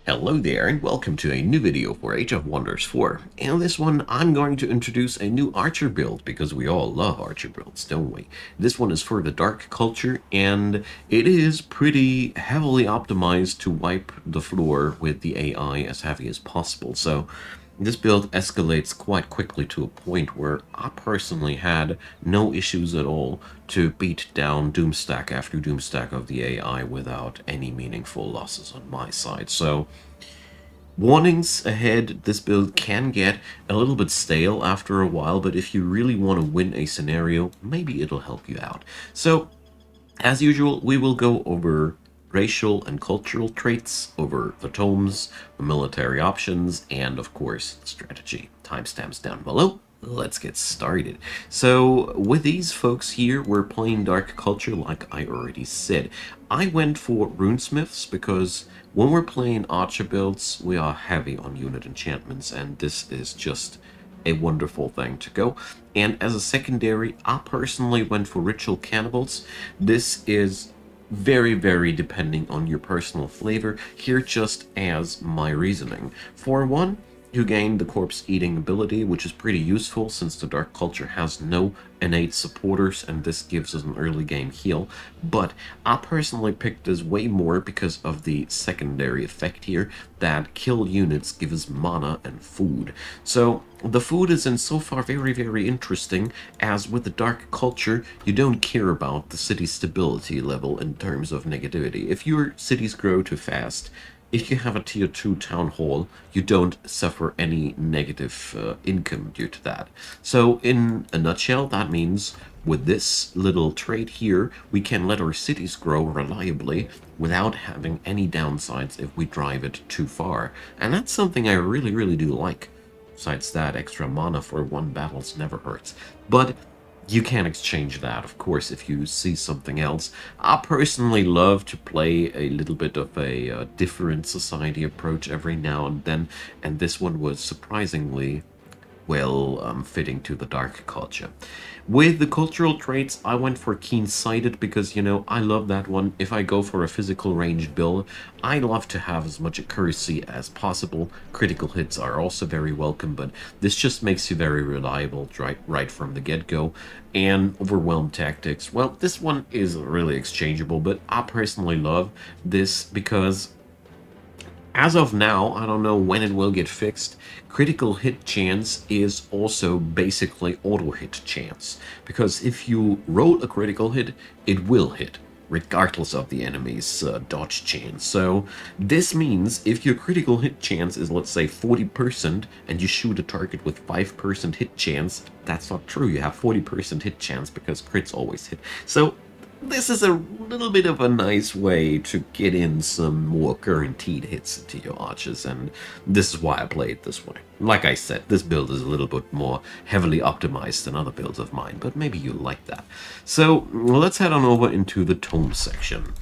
Hello there, and welcome to a new video for Age of Wonders 4. In this one, I'm going to introduce a new archer build, because we all love archer builds, don't we? This one is for the Dark Culture, and it is pretty heavily optimized to wipe the floor with the AI as heavy as possible. So this build escalates quite quickly to a point where I personally had no issues at all to beat down Doomstack after Doomstack of the AI without any meaningful losses on my side. So, warnings ahead, this build can get a little bit stale after a while, but if you really want to win a scenario, maybe it'll help you out. So, as usual, we will go over racial and cultural traits, over the tomes, the military options, and of course, strategy. Timestamps down below. Let's get started. So, with these folks here, we're playing Dark Culture like I already said. I went for runesmiths because when we're playing archer builds, we are heavy on unit enchantments, and this is just a wonderful thing to go. And as a secondary, I personally went for ritual cannibals. This is very depending on your personal flavor. Here just as my reasoning. For one, you gain the corpse eating ability, which is pretty useful since the Dark Culture has no innate supporters, and this gives us an early game heal. But I personally picked this way more because of the secondary effect here, that kill units give us mana and food. So the food is in so far very interesting, as with the Dark Culture, you don't care about the city's stability level in terms of negativity. If your cities grow too fast, if you have a tier 2 town hall, you don't suffer any negative income due to that. So in a nutshell, that means with this little trait here, we can let our cities grow reliably without having any downsides if we drive it too far. And that's something I really do like. Besides that, extra mana for one battles never hurts. But you can exchange that, of course, if you see something else. I personally love to play a little bit of a different society approach every now and then, and this one was surprisingly well fitting to the Dark Culture. With the cultural traits, I went for keen-sighted because, you know, I love that one. If I go for a physical ranged build, I love to have as much accuracy as possible. Critical hits are also very welcome, but this just makes you very reliable right from the get-go. And overwhelmed tactics, well, this one is really exchangeable, but I personally love this because as of now, I don't know when it will get fixed, critical hit chance is also basically auto hit chance. Because if you roll a critical hit, it will hit, regardless of the enemy's dodge chance. So this means if your critical hit chance is, let's say, 40% and you shoot a target with 5% hit chance, that's not true. You have 40% hit chance because crits always hit. So this is a little bit of a nice way to get in some more guaranteed hits into your archers, and this is why I play it this way. Like I said, this build is a little bit more heavily optimized than other builds of mine, but maybe you like that. So let's head on over into the tome section.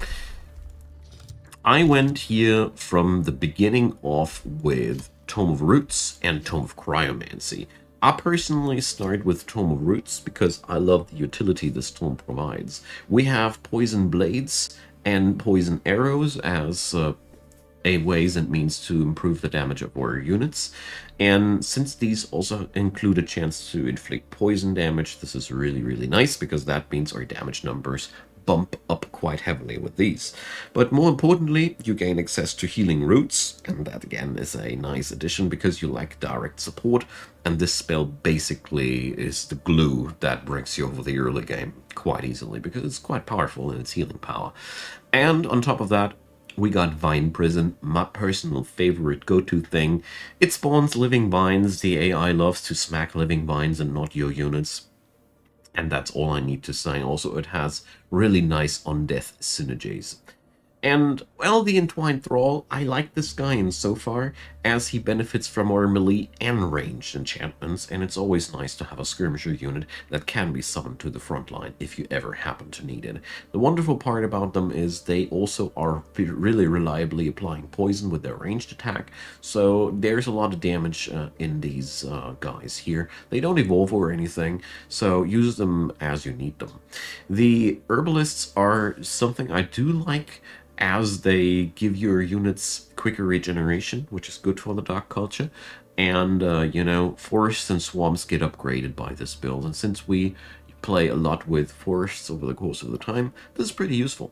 I went here from the beginning off with Tome of Roots and Tome of Cryomancy. I personally start with Tome of Roots because I love the utility this tome provides. We have poison blades and poison arrows as a ways and means to improve the damage of our units, and since these also include a chance to inflict poison damage, this is really nice because that means our damage numbers bump up quite heavily with these. But more importantly, you gain access to healing roots, and that again is a nice addition because you lack direct support, and this spell basically is the glue that brings you over the early game quite easily because it's quite powerful in its healing power. And on top of that, we got Vine Prison, my personal favorite go-to thing. It spawns living vines. The AI loves to smack living vines and not your units. And that's all I need to say. Also, it has really nice on-death synergies. And, well, the Entwined Thrall, I like this guy in so far, as he benefits from our melee and ranged enchantments, and it's always nice to have a skirmisher unit that can be summoned to the front line if you ever happen to need it. The wonderful part about them is they also are really reliably applying poison with their ranged attack, so there's a lot of damage in these guys here. They don't evolve or anything, so use them as you need them. The Herbalists are something I do like, as they give your units quicker regeneration, which is good for the Dark Culture. And, you know, forests and swamps get upgraded by this build. And since we play a lot with forests over the course of the time, this is pretty useful.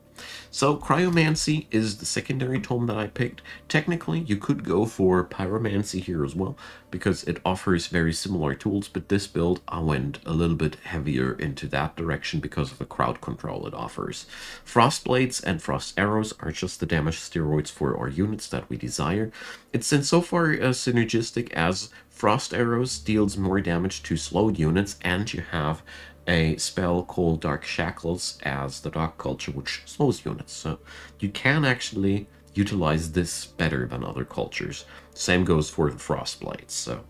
So Cryomancy is the secondary tome that I picked. Technically, you could go for Pyromancy here as well, because it offers very similar tools, but this build, I went a little bit heavier into that direction because of the crowd control it offers. Frost Blades and Frost Arrows are just the damage steroids for our units that we desire. It's in so far as synergistic as Frost Arrows deals more damage to slowed units, and you have a spell called Dark Shackles as the Dark Culture, which slows units. So you can actually utilize this better than other cultures. Same goes for the Frost Blades, so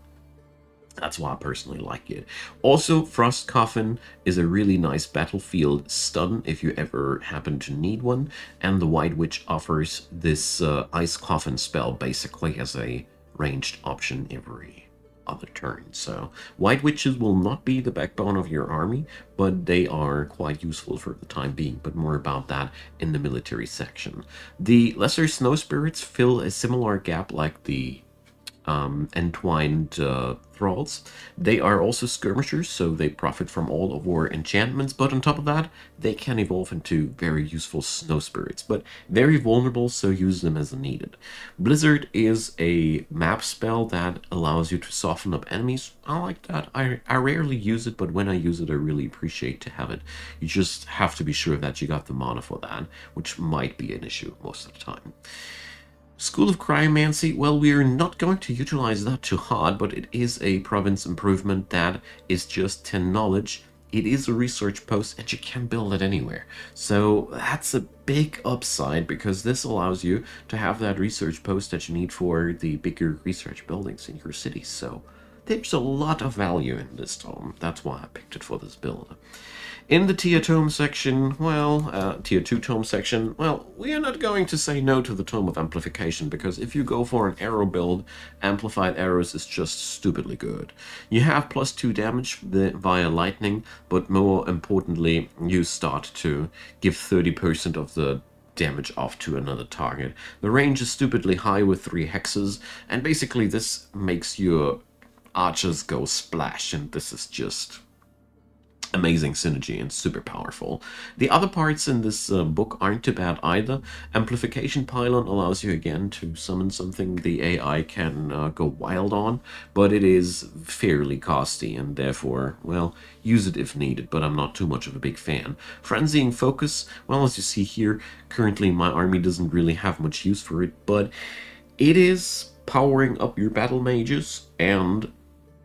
that's why I personally like it. Also, Frost Coffin is a really nice battlefield stun if you ever happen to need one, and the White Witch offers this Ice Coffin spell basically as a ranged option every other turn. So White Witches will not be the backbone of your army, but they are quite useful for the time being, but more about that in the military section. The Lesser Snow Spirits fill a similar gap like the entwined thralls. They are also skirmishers, so they profit from all of our enchantments, but on top of that, they can evolve into very useful snow spirits, but very vulnerable, so use them as needed. Blizzard is a map spell that allows you to soften up enemies. I like that. I rarely use it, but when I use it, I really appreciate to have it. You just have to be sure that you got the mana for that, which might be an issue most of the time. School of Cryomancy, well, we're not going to utilize that too hard, but it is a province improvement that is just 10 knowledge. It is a research post, and you can build it anywhere. So that's a big upside, because this allows you to have that research post that you need for the bigger research buildings in your city. So there's a lot of value in this tome. That's why I picked it for this build. In the tier tome section, well, tier 2 tome section, well, we are not going to say no to the tome of amplification, because if you go for an arrow build, amplified arrows is just stupidly good. You have +2 damage via lightning, but more importantly, you start to give 30% of the damage off to another target. The range is stupidly high with 3 hexes, and basically this makes your archers go splash, and this is just amazing synergy and super powerful. The other parts in this book aren't too bad either. Amplification Pylon allows you again to summon something the AI can go wild on, but it is fairly costly and therefore, well, use it if needed, but I'm not too much of a big fan. Frenzying Focus, well, as you see here, currently my army doesn't really have much use for it, but it is powering up your battle mages, and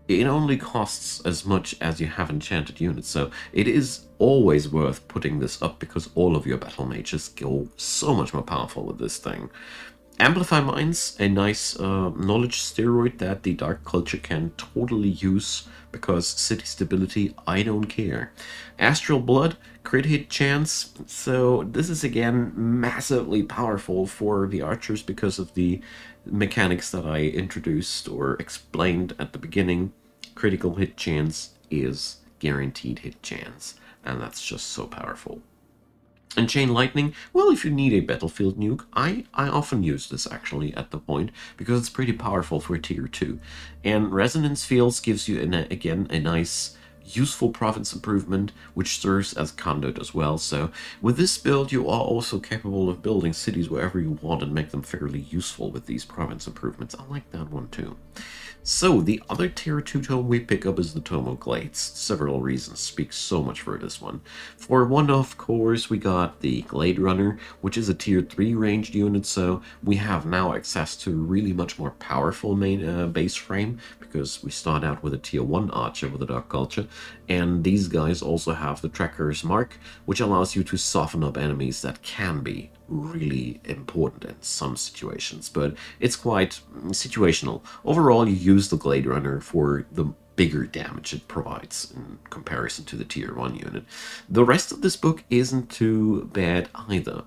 it only costs as much as you have enchanted units, so it is always worth putting this up because all of your battle mages go so much more powerful with this thing. Amplify Minds, a nice knowledge steroid that the Dark Culture can totally use because city stability, I don't care. Astral Blood, crit hit chance, so this is again massively powerful for the archers because of the mechanics that I introduced or explained at the beginning. Critical hit chance is guaranteed hit chance, and that's just so powerful. And Chain Lightning, well, if you need a battlefield nuke, I often use this actually at the point, because it's pretty powerful for tier 2. And Resonance Fields gives you, again, a nice useful province improvement, which serves as conduit as well. So with this build, you are also capable of building cities wherever you want and make them fairly useful with these province improvements. I like that one too. So the other tier 2 tome we pick up is the Tome of Glades. Several reasons speak so much for this one. For one, of course, we got the Glade Runner, which is a tier 3 ranged unit, so we have now access to really much more powerful main base frame, because we start out with a tier 1 archer with the Dark Culture, and these guys also have the Tracker's Mark, which allows you to soften up enemies that can be really important in some situations, but it's quite situational. Overall, you use the Glade Runner for the bigger damage it provides in comparison to the tier 1 unit. The rest of this book isn't too bad either.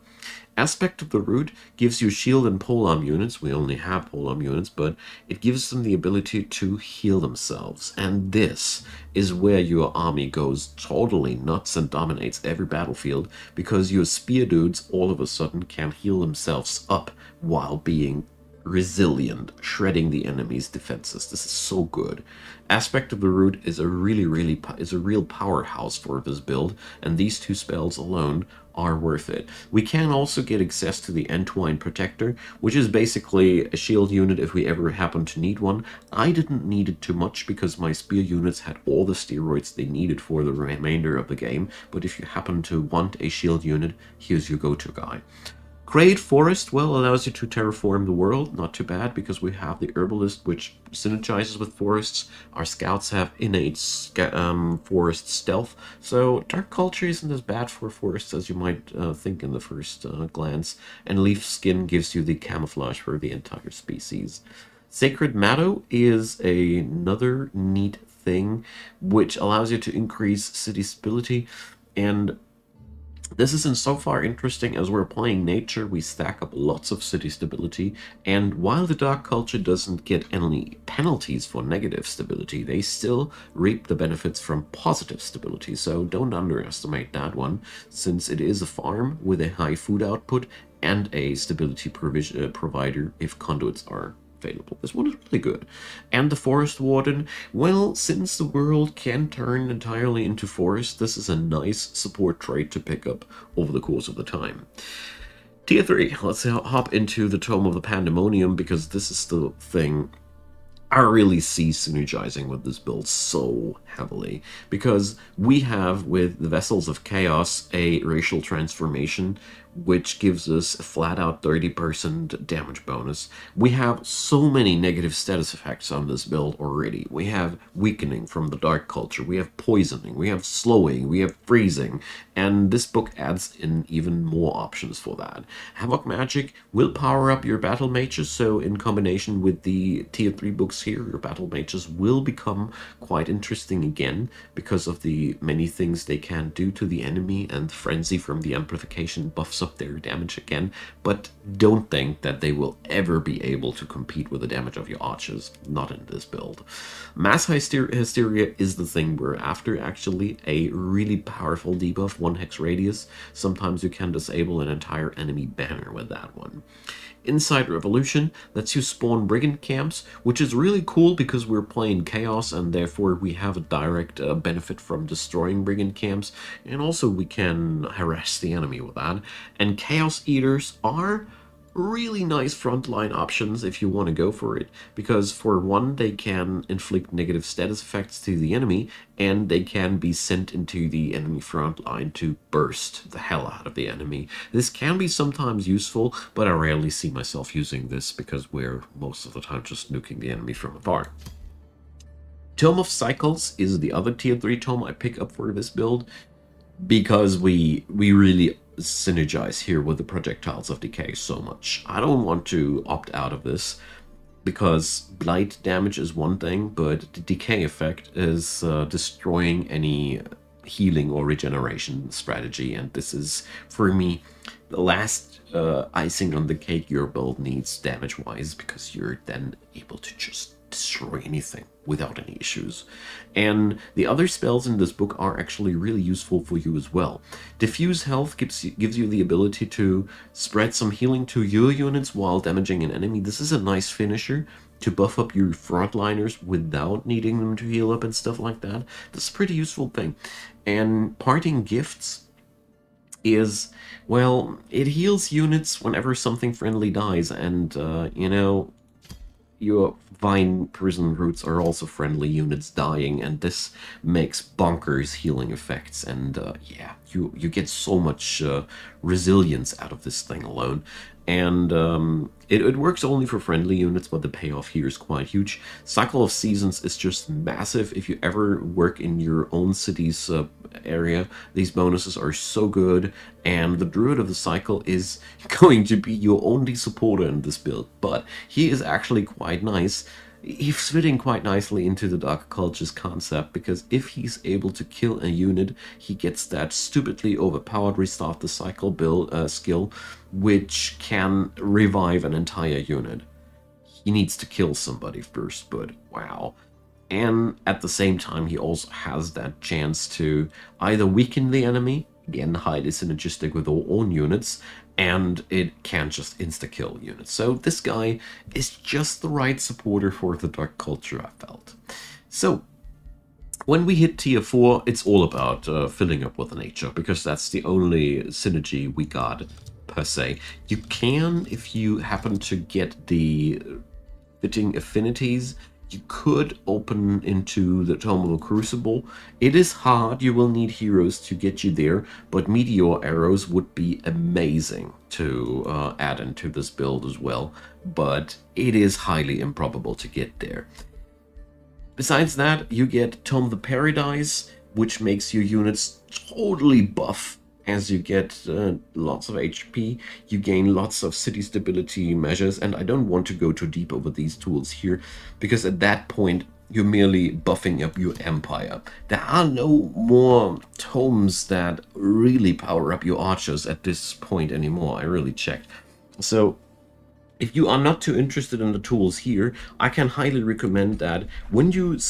Aspect of the Root gives you shield and polearm units. We only have polearm units, but it gives them the ability to heal themselves. And this is where your army goes totally nuts and dominates every battlefield, because your spear dudes all of a sudden can heal themselves up while being resilient, shredding the enemy's defenses. This is so good. Aspect of the Root is a real powerhouse for this build, and these two spells alone are worth it. We can also get access to the Entwine Protector, which is basically a shield unit if we ever happen to need one. I didn't need it too much because my spear units had all the steroids they needed for the remainder of the game, but if you happen to want a shield unit, here's your go-to guy. Create Forest, well, allows you to terraform the world. Not too bad, because we have the Herbalist, which synergizes with forests. Our scouts have innate forest stealth, so Dark Culture isn't as bad for forests as you might think in the first glance. And Leaf Skin gives you the camouflage for the entire species. Sacred Meadow is another neat thing, which allows you to increase city stability, and this isn't so far interesting as we're playing nature, we stack up lots of city stability, and while the Dark Culture doesn't get any penalties for negative stability, they still reap the benefits from positive stability, so don't underestimate that one, since it is a farm with a high food output and a stability provider if conduits are available. This one is really good. And the Forest Warden, well, since the world can turn entirely into forest, this is a nice support trait to pick up over the course of the time. Tier 3, let's hop into the Tome of the Pandemonium, because this is the thing I really see synergizing with this build so heavily, because we have with the Vessels of Chaos a racial transformation which gives us a flat-out 30% damage bonus. We have so many negative status effects on this build already. We have Weakening from the Dark Culture, we have Poisoning, we have Slowing, we have Freezing, and this book adds in even more options for that. Havoc Magic will power up your Battle Mages, so in combination with the Tier 3 books here, your Battle Mages will become quite interesting again, because of the many things they can do to the enemy, and Frenzy from the Amplification buffs up their damage again, but don't think that they will ever be able to compete with the damage of your archers, not in this build. Mass Hysteria is the thing we're after, actually, a really powerful debuff, 1 hex radius. Sometimes you can disable an entire enemy banner with that one. Inside Revolution lets you spawn brigand camps, which is really cool because we're playing Chaos and therefore we have a direct benefit from destroying brigand camps, and also we can harass the enemy with that. And Chaos Eaters are really nice frontline options if you want to go for it, because for one, they can inflict negative status effects to the enemy, and they can be sent into the enemy frontline to burst the hell out of the enemy. This can be sometimes useful, but I rarely see myself using this because we're most of the time just nuking the enemy from afar. Tome of Cycles is the other tier 3 tome I pick up for this build, because we really synergize here with the Projectiles of Decay so much. I don't want to opt out of this, because blight damage is one thing, but the decay effect is destroying any healing or regeneration strategy, and this is, for me, the last icing on the cake your build needs damage-wise, because you're then able to just destroy anything without any issues. And the other spells in this book are actually really useful for you as well. Diffuse Health gives you the ability to spread some healing to your units while damaging an enemy. This is a nice finisher to buff up your frontliners without needing them to heal up and stuff like that. This is a pretty useful thing. And Parting Gifts is, well, it heals units whenever something friendly dies, and you know, your Vine Prison Roots are also friendly units dying, and this makes bonkers healing effects, and yeah, you get so much resilience out of this thing alone. And it works only for friendly units, but the payoff here is quite huge. Cycle of Seasons is just massive. If you ever work in your own city's area, these bonuses are so good, and the Druid of the Cycle is going to be your only supporter in this build, but he is actually quite nice. He's fitting quite nicely into the Dark Culture's concept, because if he's able to kill a unit, he gets that stupidly overpowered Restart the Cycle build skill, which can revive an entire unit. He needs to kill somebody first, but wow. And at the same time, he also has that chance to either weaken the enemy, again highly synergistic with all own units, and it can just insta-kill units. So this guy is just the right supporter for the Dark Culture, I felt. So when we hit tier 4, it's all about filling up with nature, because that's the only synergy we got, per se. You can, if you happen to get the fitting affinities, you could open into the Tome of the Crucible. It is hard, you will need heroes to get you there, but meteor arrows would be amazing to add into this build as well, but it is highly improbable to get there. Besides that, you get Tome of the Paradise, which makes your units totally buff. As you get lots of HP, you gain lots of city stability measures, and I don't want to go too deep over these tools here, because at that point you're merely buffing up your empire. There are no more tomes that really power up your archers at this point anymore. I really checked. So if you are not too interested in the tools here, I can highly recommend that when you get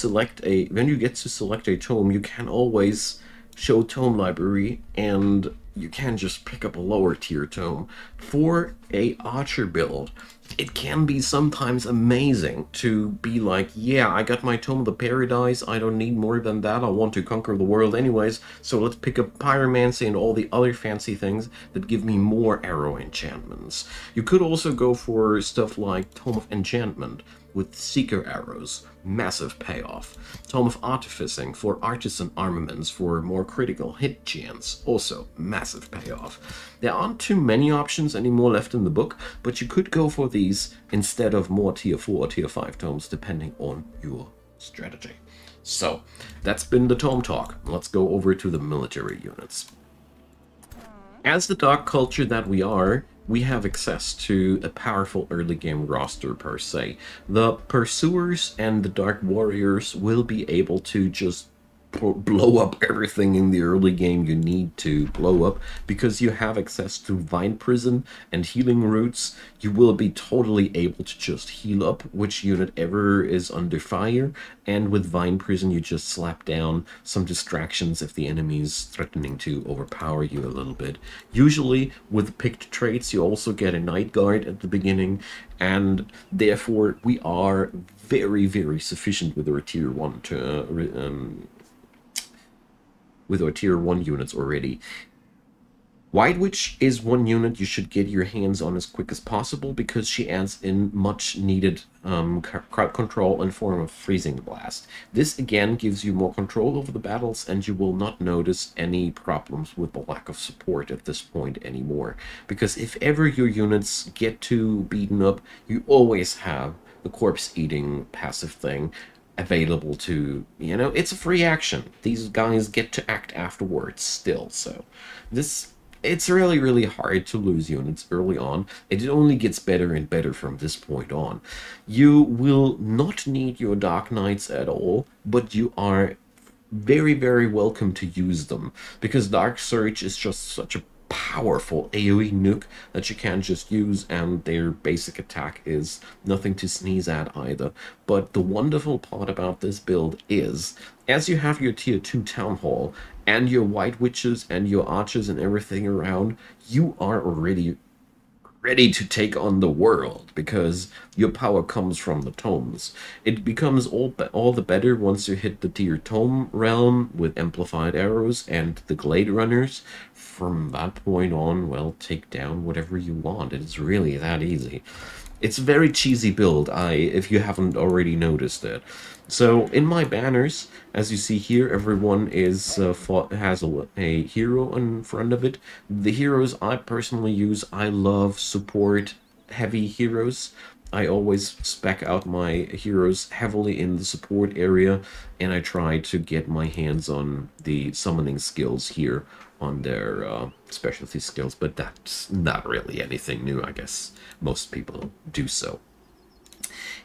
to select a tome, you can always show tome library, and you can just pick up a lower tier tome. For a archer build, it can be sometimes amazing to be like, yeah, I got my Tome of the Paradise, I don't need more than that, I want to conquer the world anyways, so let's pick up Pyromancy and all the other fancy things that give me more arrow enchantments. You could also go for stuff like Tome of Enchantment with Seeker Arrows, massive payoff. Tome of Artificing for Artisan Armaments for more critical hit chance, also massive payoff. There aren't too many options anymore left in the book, but you could go for these instead of more tier 4 or tier 5 tomes, depending on your strategy. So, that's been the tome talk. Let's go over to the military units. As the Dark Culture that we are, we have access to a powerful early game roster per se. The Pursuers and the Dark Warriors will be able to just blow up everything in the early game you need to blow up, because you have access to Vine Prison and healing roots. You will be totally able to just heal up which unit ever is under fire, and with Vine Prison you just slap down some distractions if the enemy is threatening to overpower you a little bit. Usually with picked traits you also get a Night Guard at the beginning, and therefore we are very, very sufficient with our tier 1 to with our tier 1 units already. White Witch is one unit you should get your hands on as quick as possible, because she adds in much needed crowd control in form of Freezing Blast. This again gives you more control over the battles, and you will not notice any problems with the lack of support at this point anymore. Because if ever your units get too beaten up, you always have the corpse eating passive thing available to, you know, it's a free action. These guys get to act afterwards still, so it's really, really hard to lose units early on. It only gets better and better from this point on. You will not need your Dark Knights at all, but you are very, very welcome to use them, because Dark Surge is just such a powerful AoE nuke that you can just use, and their basic attack is nothing to sneeze at either. But the wonderful part about this build is, as you have your tier 2 Town Hall and your White Witches and your archers and everything around, you are already ready to take on the world, because your power comes from the tomes. It becomes all the better once you hit the tier tome realm with amplified arrows and the Glade Runners. From that point on, well, take down whatever you want. It's really that easy. It's a very cheesy build, if you haven't already noticed it. So in my banners, as you see here, everyone is has a hero in front of it. The heroes I personally use, I love support heavy heroes. I always spec out my heroes heavily in the support area, and I try to get my hands on the summoning skills here on their specialty skills, but that's not really anything new. I guess most people do so.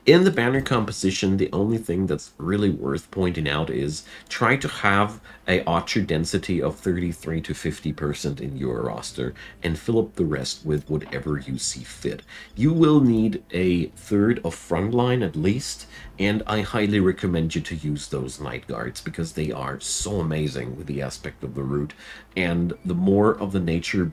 In the banner composition, the only thing that's really worth pointing out is try to have a archer density of 33 to 50% in your roster, and fill up the rest with whatever you see fit. You will need a third of frontline at least, and I highly recommend you to use those Night Guards, because they are so amazing with the aspect of the route, and the more of the nature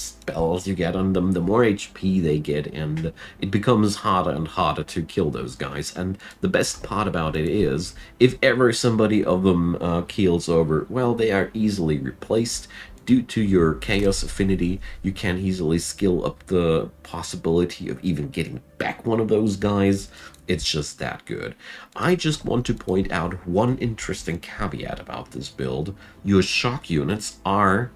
spells you get on them, the more HP they get, and it becomes harder and harder to kill those guys. And the best part about it is, if ever somebody of them keels over, well, they are easily replaced. Due to your chaos affinity, you can easily skill up the possibility of even getting back one of those guys. It's just that good. I just want to point out one interesting caveat about this build. Your shock units are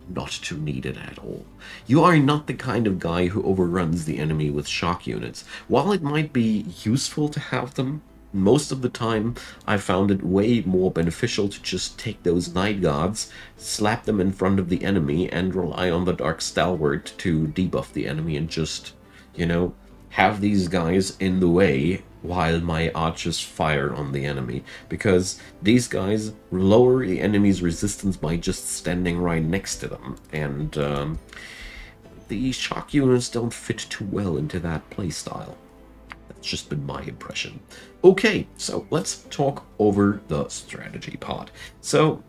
not too needed at all. You are not the kind of guy who overruns the enemy with shock units. While it might be useful to have them, most of the time I found it way more beneficial to just take those Night Guards, slap them in front of the enemy, and rely on the Dark Stalwart to debuff the enemy and just, you know, have these guys in the way while my archers fire on the enemy, because these guys lower the enemy's resistance by just standing right next to them, and the shock units don't fit too well into that playstyle. That's just been my impression. Okay, so let's talk over the strategy part. So,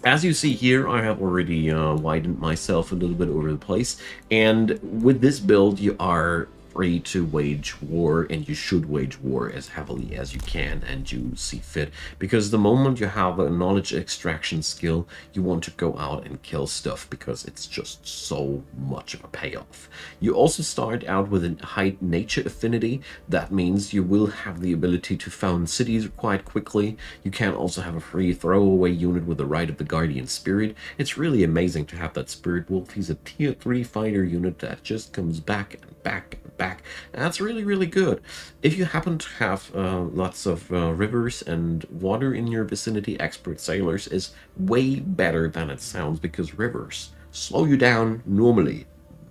as you see here, I have already widened myself a little bit over the place, and with this build you are free to wage war, and you should wage war as heavily as you can and you see fit, because the moment you have a knowledge extraction skill, you want to go out and kill stuff because it's just so much of a payoff. You also start out with a high nature affinity. That means you will have the ability to found cities quite quickly. You can also have a free throwaway unit with the Rite of the Guardian Spirit. It's really amazing to have that Spirit Wolf. He's a tier 3 fighter unit that just comes back and back and back. That's really, really good. If you happen to have lots of rivers and water in your vicinity, Expert Sailors is way better than it sounds, because rivers slow you down normally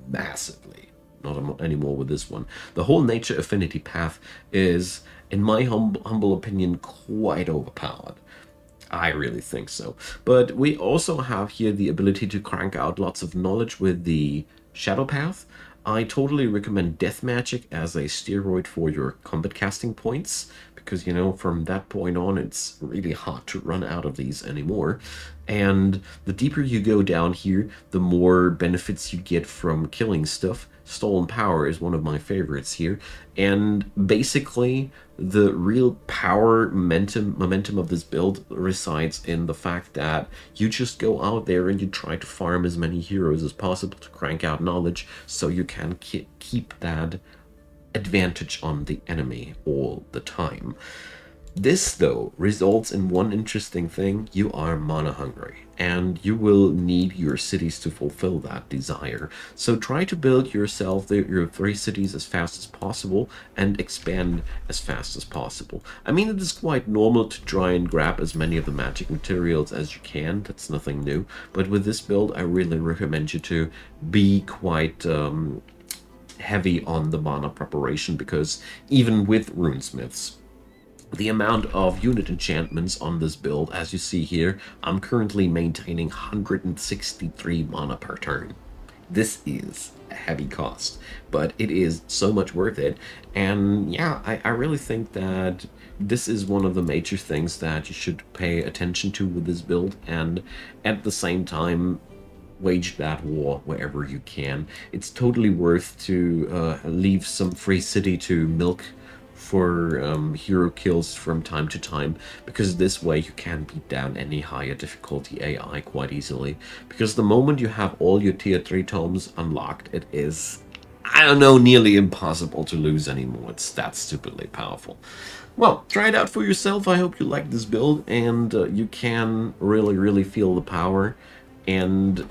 massively. Not anymore with this one. The whole nature affinity path is, in my humble opinion, quite overpowered. I really think so. But we also have here the ability to crank out lots of knowledge with the Shadow Path. I totally recommend Death Magic as a steroid for your combat casting points, because, you know, from that point on, it's really hard to run out of these anymore. And the deeper you go down here, the more benefits you get from killing stuff. Stolen Power is one of my favorites here, and basically the real power momentum of this build resides in the fact that you just go out there and you try to farm as many heroes as possible to crank out knowledge, so you can keep that advantage on the enemy all the time. This, though, results in one interesting thing. You are mana hungry, and you will need your cities to fulfill that desire. So try to build yourself your 3 cities as fast as possible and expand as fast as possible. I mean, it is quite normal to try and grab as many of the magic materials as you can. That's nothing new. But with this build, I really recommend you to be quite heavy on the mana preparation, because even with runesmiths, the amount of unit enchantments on this build, as you see here, I'm currently maintaining 163 mana per turn. This is a heavy cost, but it is so much worth it. And yeah, I really think that this is one of the major things that you should pay attention to with this build, and at the same time, wage that war wherever you can. It's totally worth to leave some free city to milk for hero kills from time to time, because this way you can beat down any higher difficulty AI quite easily. Because the moment you have all your tier 3 tomes unlocked, it is, I don't know, nearly impossible to lose anymore. It's that stupidly powerful. Well, try it out for yourself. I hope you like this build, and you can really feel the power. And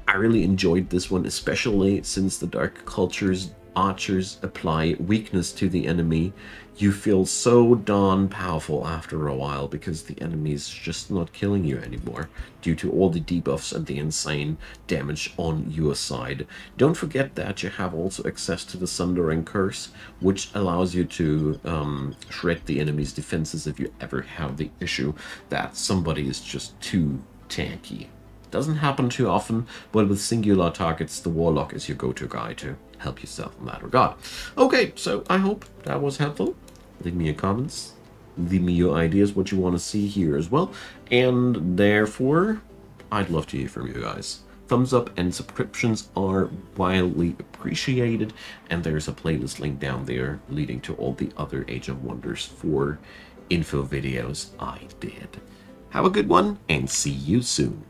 I really enjoyed this one, especially since the Dark Culture's archers apply weakness to the enemy. You feel so darn powerful after a while, because the enemy's just not killing you anymore due to all the debuffs and the insane damage on your side. Don't forget that you have also access to the Sundering Curse, which allows you to shred the enemy's defenses if you ever have the issue that somebody is just too tanky. Doesn't happen too often, but with singular targets, the Warlock is your go-to guy to help yourself in that regard. Okay, so I hope that was helpful. Leave me your comments. Leave me your ideas, what you want to see here as well. And therefore, I'd love to hear from you guys. thumbs up and subscriptions are wildly appreciated, and there's a playlist link down there leading to all the other Age of Wonders 4 info videos I did. Have a good one, and see you soon.